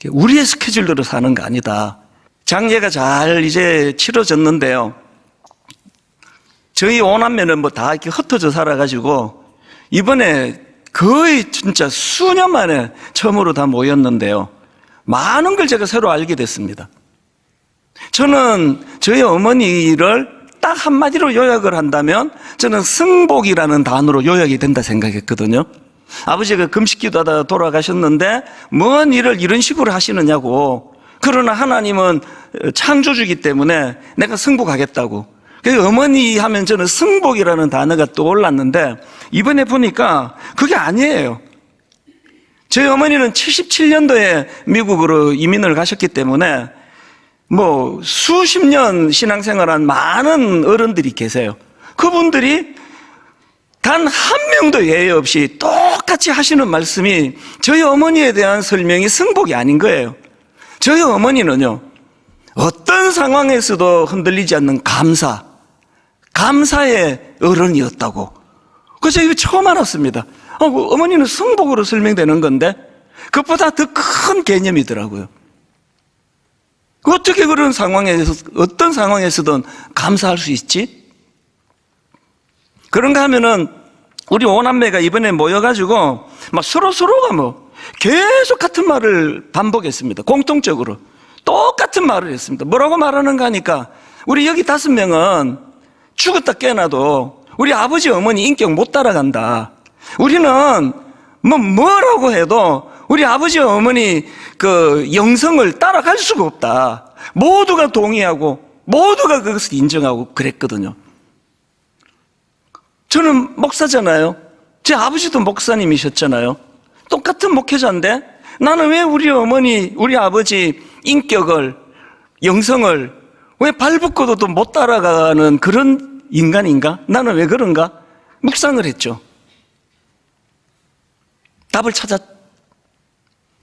우리의 스케줄대로 사는 거 아니다. 장례가 잘 이제 치러졌는데요. 저희 오남매는 다 이렇게 흩어져 살아가지고 이번에 거의 진짜 수년 만에 처음으로 다 모였는데요. 많은 걸 제가 새로 알게 됐습니다. 저는 저희 어머니를 딱 한마디로 요약을 한다면 저는 승복이라는 단어로 요약이 된다 생각했거든요. 아버지가 금식기도 하다가 돌아가셨는데 뭔 일을 이런 식으로 하시느냐고. 그러나 하나님은 창조주기 때문에 내가 승복하겠다고. 그래서 어머니 하면 저는 승복이라는 단어가 떠올랐는데, 이번에 보니까 그게 아니에요. 저희 어머니는 77년도에 미국으로 이민을 가셨기 때문에 수십 년 신앙생활한 많은 어른들이 계세요. 그분들이 단 한 명도 예외 없이 똑같이 하시는 말씀이 저희 어머니에 대한 설명이 승복이 아닌 거예요. 저희 어머니는요, 어떤 상황에서도 흔들리지 않는 감사의 어른이었다고. 그래서 이거 처음 알았습니다. 어머니는 승복으로 설명되는 건데 그것보다 더 큰 개념이더라고요. 어떻게 그런 상황에서, 어떤 상황에서든 감사할 수 있지? 그런가 하면은 우리 오남매가 이번에 모여가지고 서로가 계속 같은 말을 반복했습니다. 공통적으로 똑같은 말을 했습니다. 뭐라고 말하는가 하니까, 우리 여기 5명은 죽었다 깨어나도 우리 아버지 어머니 인격 못 따라간다. 우리는 뭐라고 해도 우리 아버지 어머니 그 영성을 따라갈 수가 없다. 모두가 동의하고 모두가 그것을 인정하고 그랬거든요. 저는 목사잖아요. 제 아버지도 목사님이셨잖아요. 똑같은 목회자인데 나는 왜 우리 어머니, 우리 아버지 인격을, 영성을 왜 발붙고도 못 따라가는 그런 인간인가? 나는 왜 그런가? 묵상을 했죠. 답을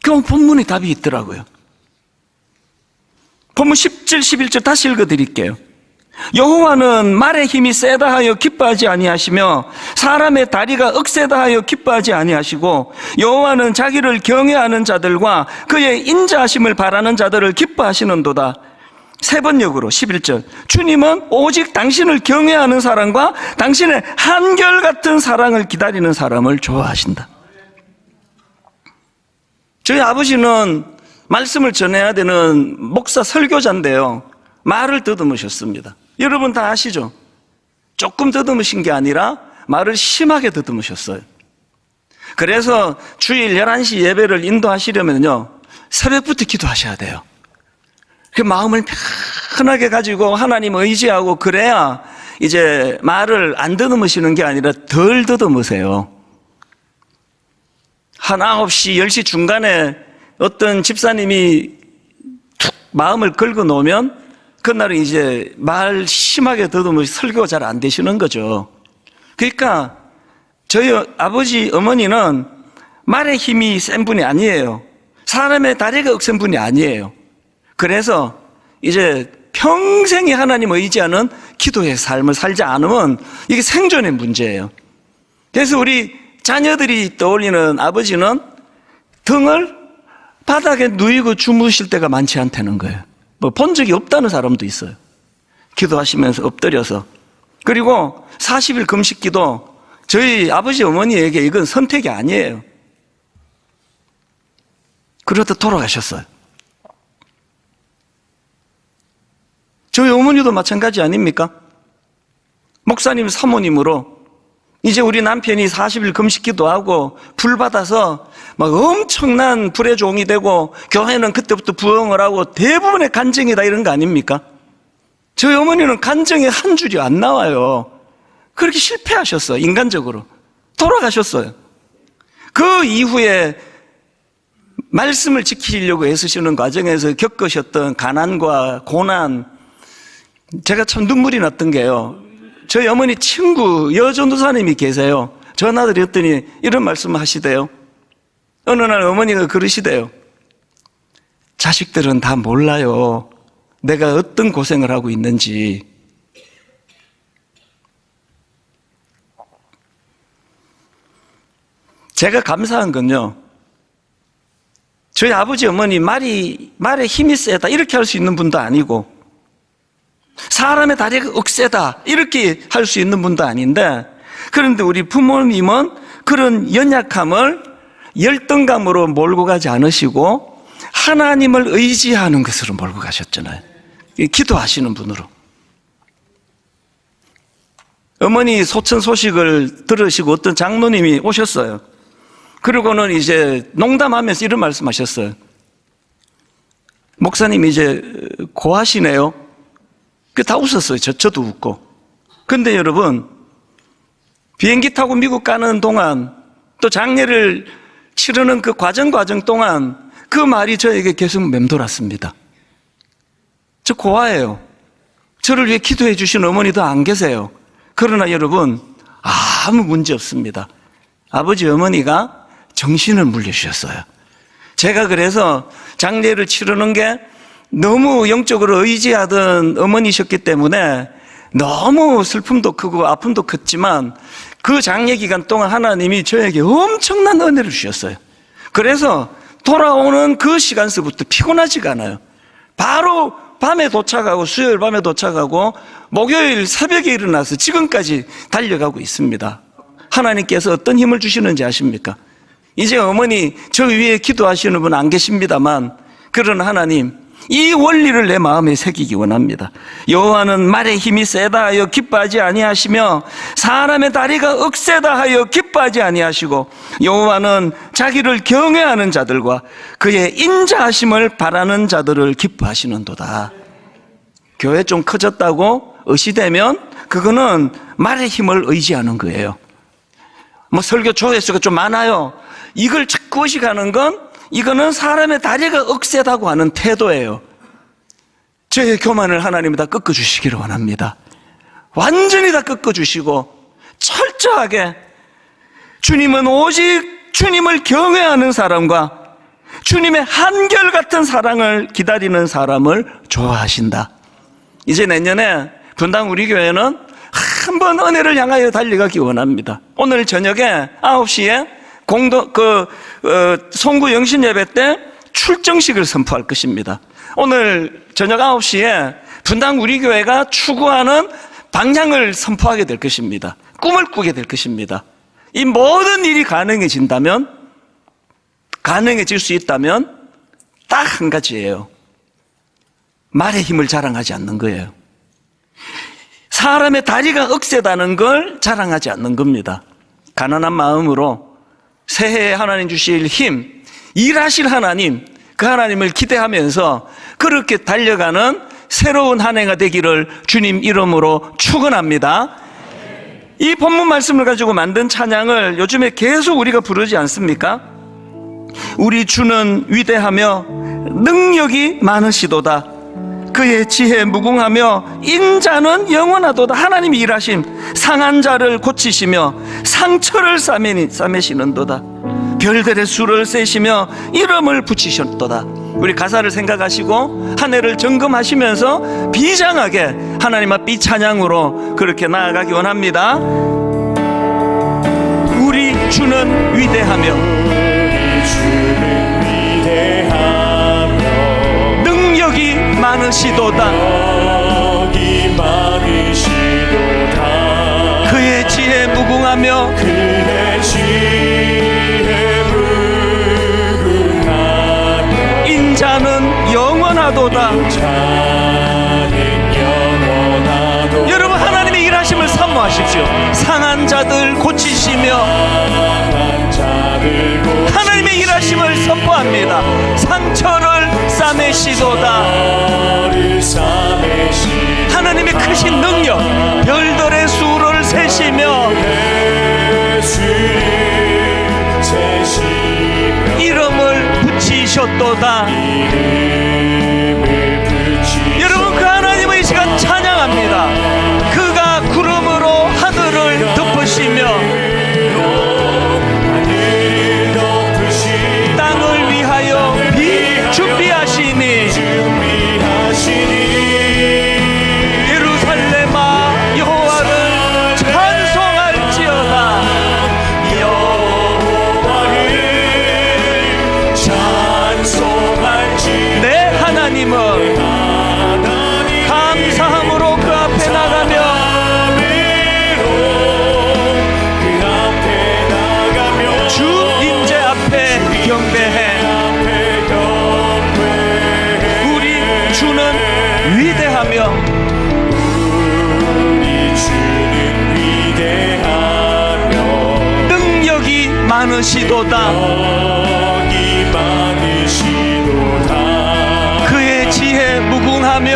그럼 본문에 답이 있더라고요. 본문 10절, 11절 다시 읽어드릴게요. 여호와는 말의 힘이 세다 하여 기뻐하지 아니하시며 사람의 다리가 억세다 하여 기뻐하지 아니하시고 여호와는 자기를 경외하는 자들과 그의 인자하심을 바라는 자들을 기뻐하시는도다. 세 번역으로 11절. 주님은 오직 당신을 경외하는 사람과 당신의 한결같은 사랑을 기다리는 사람을 좋아하신다. 저희 아버지는 말씀을 전해야 되는 목사 설교자인데요. 말을 더듬으셨습니다. 여러분 다 아시죠? 조금 더듬으신 게 아니라 말을 심하게 더듬으셨어요. 그래서 주일 11시 예배를 인도하시려면요, 새벽부터 기도하셔야 돼요. 그 마음을 편하게 가지고 하나님 의지하고 그래야 이제 말을 안 더듬으시는 게 아니라 덜 더듬으세요. 한 9시, 10시 중간에 어떤 집사님이 툭 마음을 긁어 놓으면 그날은 이제 말 심하게 더듬으면 설교가 잘 안 되시는 거죠. 그러니까 저희 아버지, 어머니는 말의 힘이 센 분이 아니에요. 사람의 다리가 억센 분이 아니에요. 그래서 이제 평생이 하나님을 의지하는 기도의 삶을 살지 않으면 이게 생존의 문제예요. 그래서 우리 자녀들이 떠올리는 아버지는 등을 바닥에 누이고 주무실 때가 많지 않다는 거예요. 뭐 본 적이 없다는 사람도 있어요. 기도하시면서 엎드려서. 그리고 40일 금식 기도, 저희 아버지 어머니에게 이건 선택이 아니에요. 그러다 돌아가셨어요. 저희 어머니도 마찬가지 아닙니까? 목사님 사모님으로 이제 우리 남편이 40일 금식 기도하고 불 받아서 막 엄청난 불의 종이 되고 교회는 그때부터 부흥을 하고 대부분의 간증이다 이런 거 아닙니까? 저희 어머니는 간증이 한 줄이 안 나와요. 그렇게 실패하셨어요. 인간적으로 돌아가셨어요. 그 이후에 말씀을 지키려고 애쓰시는 과정에서 겪으셨던 가난과 고난, 제가 참 눈물이 났던 게요, 저희 어머니 친구 여전도사님이 계세요. 전화드렸더니 이런 말씀을 하시대요. 어느 날 어머니가 그러시대요. 자식들은 다 몰라요. 내가 어떤 고생을 하고 있는지. 제가 감사한 건요, 저희 아버지 어머니 말에 힘이 세다 이렇게 할 수 있는 분도 아니고 사람의 다리가 억세다 이렇게 할 수 있는 분도 아닌데, 그런데 우리 부모님은 그런 연약함을 열등감으로 몰고 가지 않으시고 하나님을 의지하는 것으로 몰고 가셨잖아요. 기도하시는 분으로. 어머니 소천 소식을 들으시고 어떤 장로님이 오셨어요. 그리고는 이제 농담하면서 이런 말씀하셨어요. 목사님 이제 고하시네요. 다 웃었어요. 저도 웃고. 근데 여러분, 비행기 타고 미국 가는 동안 또 장례를 치르는 그 과정 동안 그 말이 저에게 계속 맴돌았습니다. 저 고아예요. 저를 위해 기도해 주신 어머니도 안 계세요. 그러나 여러분, 아무 문제 없습니다. 아버지 어머니가 정신을 물려주셨어요. 제가 그래서 장례를 치르는 게 너무 영적으로 의지하던 어머니셨기 때문에 너무 슬픔도 크고 아픔도 컸지만 그 장례 기간 동안 하나님이 저에게 엄청난 은혜를 주셨어요. 그래서 돌아오는 그 시간서부터 피곤하지가 않아요. 바로 밤에 도착하고 수요일 밤에 도착하고 목요일 새벽에 일어나서 지금까지 달려가고 있습니다. 하나님께서 어떤 힘을 주시는지 아십니까? 이제 어머니 저 위에 기도하시는 분 안 계십니다만, 그러나 하나님 이 원리를 내 마음에 새기기 원합니다. 여호와는 말의 힘이 세다 하여 기뻐하지 아니하시며 사람의 다리가 억세다 하여 기뻐하지 아니하시고 여호와는 자기를 경외하는 자들과 그의 인자하심을 바라는 자들을 기뻐하시는도다. 교회 좀 커졌다고 의시되면 그거는 말의 힘을 의지하는 거예요. 뭐 설교 조회수가 좀 많아요. 이걸 자꾸 의식하는 건 이거는 사람의 다리가 억세다고 하는 태도예요. 저의 교만을 하나님이 다 꺾어주시기를 원합니다. 완전히 다 꺾어주시고 철저하게 주님은 오직 주님을 경외하는 사람과 주님의 한결같은 사랑을 기다리는 사람을 좋아하신다. 이제 내년에 분당 우리 교회는 한번 은혜를 향하여 달려가기 원합니다. 오늘 저녁에 9시에 송구 영신 예배 때 출정식을 선포할 것입니다. 오늘 저녁 9시에 분당 우리 교회가 추구하는 방향을 선포하게 될 것입니다. 꿈을 꾸게 될 것입니다. 이 모든 일이 가능해질 수 있다면 딱 한 가지예요. 말의 힘을 자랑하지 않는 거예요. 사람의 다리가 억세다는 걸 자랑하지 않는 겁니다. 가난한 마음으로 새해에 하나님 주실 힘, 일하실 하나님, 그 하나님을 기대하면서 그렇게 달려가는 새로운 한 해가 되기를 주님 이름으로 축원합니다. 이 본문 말씀을 가지고 만든 찬양을 요즘에 계속 우리가 부르지 않습니까? 우리 주는 위대하며 능력이 많으시도다. 그의 지혜 무궁하며 인자는 영원하도다. 하나님이 일하심 상한 자를 고치시며 상처를 싸매시는도다. 별들의 수를 세시며 이름을 붙이셨도다. 우리 가사를 생각하시고 한 해를 점검하시면서 비장하게 하나님 앞 이 찬양으로 그렇게 나아가기 원합니다. 우리 주는 위대하며 능력이 많으시도다. 그의 지혜 무궁하며 인자는 영원하도다. 여러분 하나님의 일하심을 사모하십시오. 상한 자들 고치시며 하나님의 일하심을 선포합니다. 상처를 싸매시도다. 하나님의 크신 능력, 별들의 수를 세시며 이름을 붙이셨도다. 여러분 그 하나님의 이 시간 찬양합니다. 그가 구름으로 하늘을 덮으시며 땅을 위하여 비 준비하시니 예루살렘아 여호와를 찬송할지어다. 내 하나님은 감사함으로 그 앞에 나가며 주 임재 앞에 경배해. 우리 주는 위대하며 능력이 많으시도다. 그의 지혜 무궁하며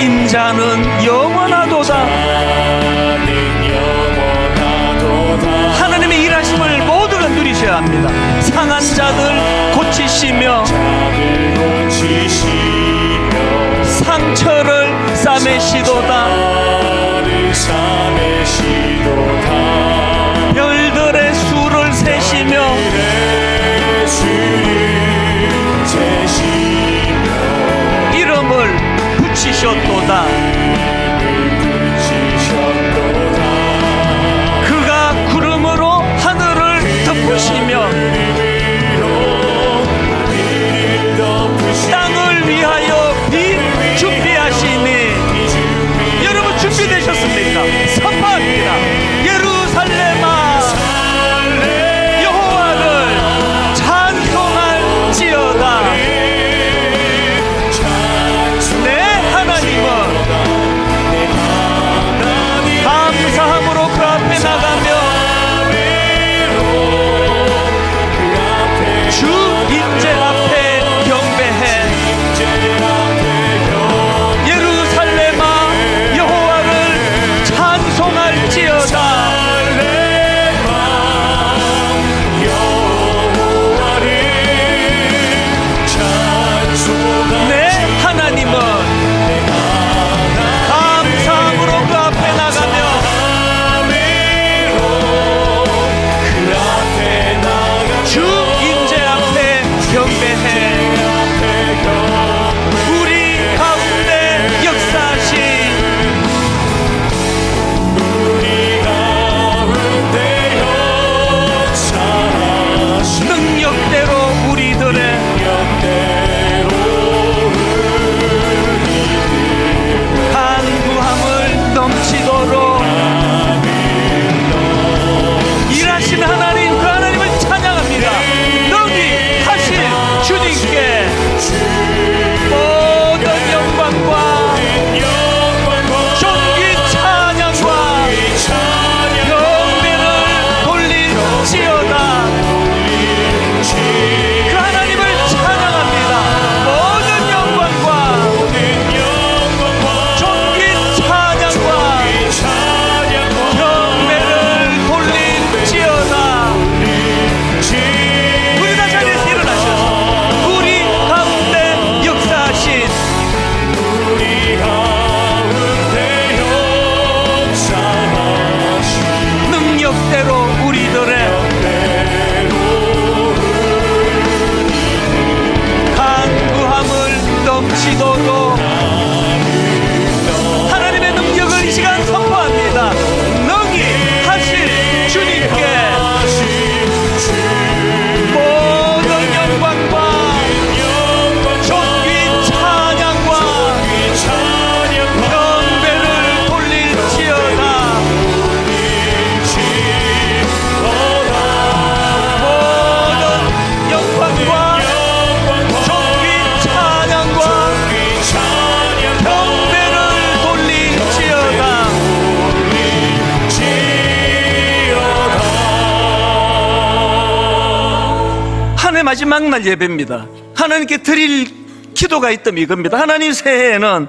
인자는 영원하도다. 하나님의 일하심을 모두가 누리셔야 합니다. 상한 자들 고치시며 상처를 싸매시도다. 별들의 수를 세시며 이름을 붙이셨도다. 그가 구름으로 하늘을 덮으시며 땅을 위하여 비 준비하시니 여러분 준비되셨습니까? 선포합니다. 예루살렘아 여호와를 시도도 하나님의 능력을 이 시간 선포합니다. 능히 하실 주님께 모든 영광과 존귀 찬양과 경배를 돌릴지어다. 모든 영광과 존귀 찬양과 경배를 돌릴지어다. 한 해 마지막 날 예배입니다. 하나님께 드릴 기도가 있다면 이겁니다. 하나님, 새해에는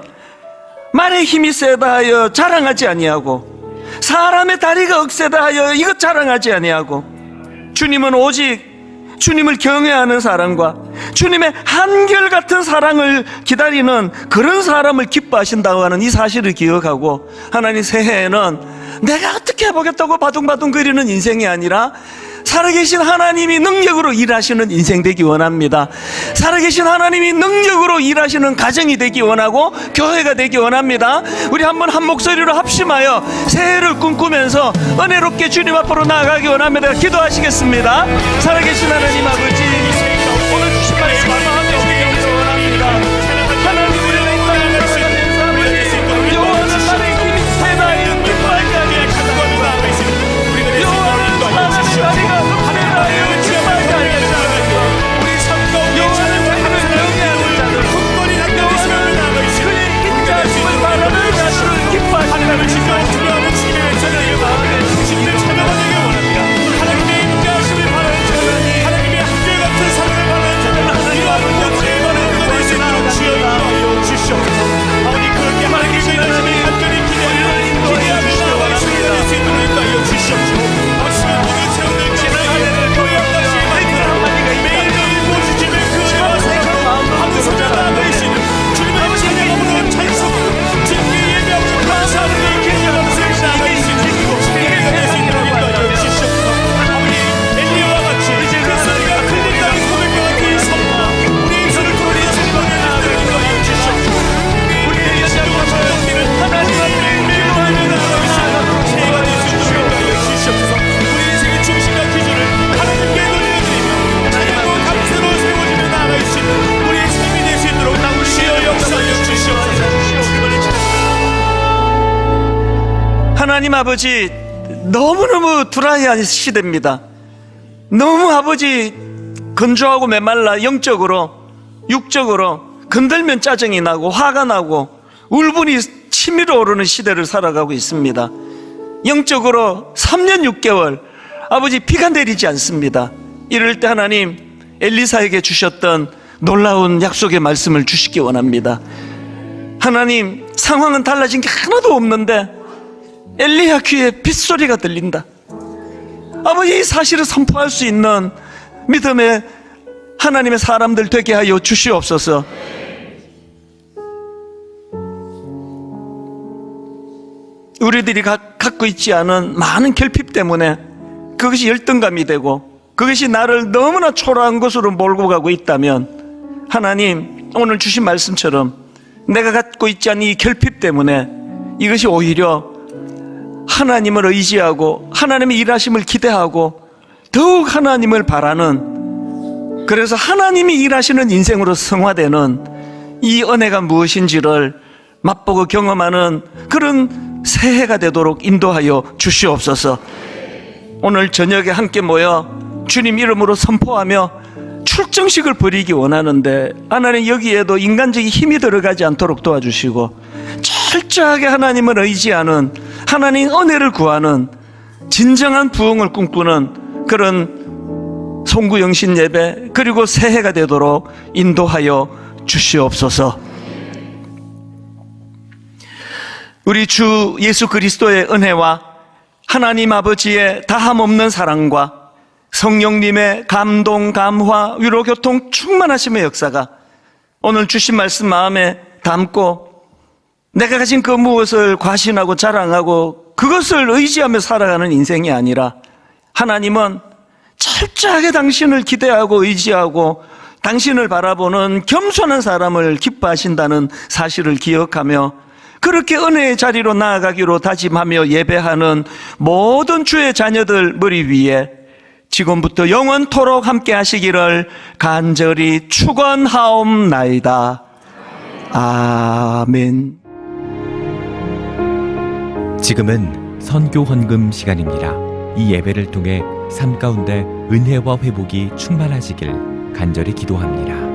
말의 힘이 세다 하여 자랑하지 아니하고 사람의 다리가 억세다 하여 이것 자랑하지 아니하고 주님은 오직 주님을 경외하는 사람과 주님의 한결같은 사랑을 기다리는 그런 사람을 기뻐하신다고 하는 이 사실을 기억하고, 하나님, 새해에는 내가 어떻게 해보겠다고 바둥바둥거리는 인생이 아니라 살아계신 하나님이 능력으로 일하시는 인생 되기 원합니다. 살아계신 하나님이 능력으로 일하시는 가정이 되기 원하고 교회가 되기 원합니다. 우리 한번 한 목소리로 합심하여 새해를 꿈꾸면서 은혜롭게 주님 앞으로 나아가기 원합니다. 기도하시겠습니다. 살아계신 하나님 아버지, 오늘 주신 말씀을 마음에 새기기 원합니다. 하나님, 우리가 이 땅을 살아가는 사람들이 여호와는 나의 힘이 세다 이런 기뻐하게 하게 하시옵소서. 여호와는 사람의 다리가 흑세라 이런 기뻐하게 하게 하시옵소서. 여호와는 자기를 경외하는 자들, 여호와는 그의 인자심을 바라는 자들을 기뻐하시는 하나님의 인자심을 바라는 자들, 하나님의 한결같은 사랑을 바라는 자들, 이러한 것들을 바라는 자들을 주여 주시옵소서. 아버지, 그렇게 하나님의 인자심이 간절히 기대하며 나와 있을 수 있도록 인도하여 주시옵소서. 아버지, 오늘 세우는 지나가는 교회 한 가지 매일매일 모시지는 그 마음으로 하고 싶다 되시는 주님의 찬양으로 찬송으로 진리 예배하고 감사하는 이 기념 없으신 나가 있으시고 새해가 될 수 있도록 인도하여 주시옵소서. 아버지, 엘리야와 같이 그 소리가 흘린다는 고백과 같은 이 선포, 우리 인생을 돌리시는 방향을 인도하여 주시옵소서. 우리의 연약과 전영기를 하나님 앞에 기도하며 나아가시는 새해가 될 수 있도록 인도하여 주시옵소서. 우리 인생의 중심과 기준을 하나님께 돌려드리며 찬양과 감사로 세워지며 나아갈 수 있는 우리의 삶이 될 수 있도록 주여 역사하여 주시옵소서. 하나님 아버지, 너무너무 드라이한 시대입니다. 너무 아버지 건조하고 메말라 영적으로 육적으로 건들면 짜증이 나고 화가 나고 울분이 치밀어 오르는 시대를 살아가고 있습니다. 영적으로 3년 6개월 아버지 비가 내리지 않습니다. 이럴 때 하나님, 엘리사에게 주셨던 놀라운 약속의 말씀을 주시기 원합니다. 하나님, 상황은 달라진 게 하나도 없는데 엘리야 귀에 빗소리가 들린다. 아버지, 이 사실을 선포할 수 있는 믿음의 하나님의 사람들 되게 하여 주시옵소서. 우리들이 갖고 있지 않은 많은 결핍 때문에 그것이 열등감이 되고 그것이 나를 너무나 초라한 것으로 몰고 가고 있다면, 하나님, 오늘 주신 말씀처럼 내가 갖고 있지 않은 이 결핍 때문에 이것이 오히려 하나님을 의지하고 하나님의 일하심을 기대하고 더욱 하나님을 바라는, 그래서 하나님이 일하시는 인생으로 성화되는 이 은혜가 무엇인지를 맛보고 경험하는 그런 새해가 되도록 인도하여 주시옵소서. 오늘 저녁에 함께 모여 주님 이름으로 선포하며 출정식을 벌이기 원하는데, 하나님 여기에도 인간적인 힘이 들어가지 않도록 도와주시고 철저하게 하나님을 의지하는, 하나님 은혜를 구하는 진정한 부흥을 꿈꾸는 그런 송구영신 예배, 그리고 새해가 되도록 인도하여 주시옵소서. 우리 주 예수 그리스도의 은혜와 하나님 아버지의 다함없는 사랑과 성령님의 감동, 감화, 위로, 교통, 충만하심의 역사가 오늘 주신 말씀 마음에 담고 내가 가진 그 무엇을 과신하고 자랑하고 그것을 의지하며 살아가는 인생이 아니라, 하나님은 철저하게 당신을 기대하고 의지하고 당신을 바라보는 겸손한 사람을 기뻐하신다는 사실을 기억하며 그렇게 은혜의 자리로 나아가기로 다짐하며 예배하는 모든 주의 자녀들 머리 위에 지금부터 영원토록 함께 하시기를 간절히 축원하옵나이다. 아멘. 지금은 선교 헌금 시간입니다. 이 예배를 통해 삶 가운데 은혜와 회복이 충만하시길 간절히 기도합니다.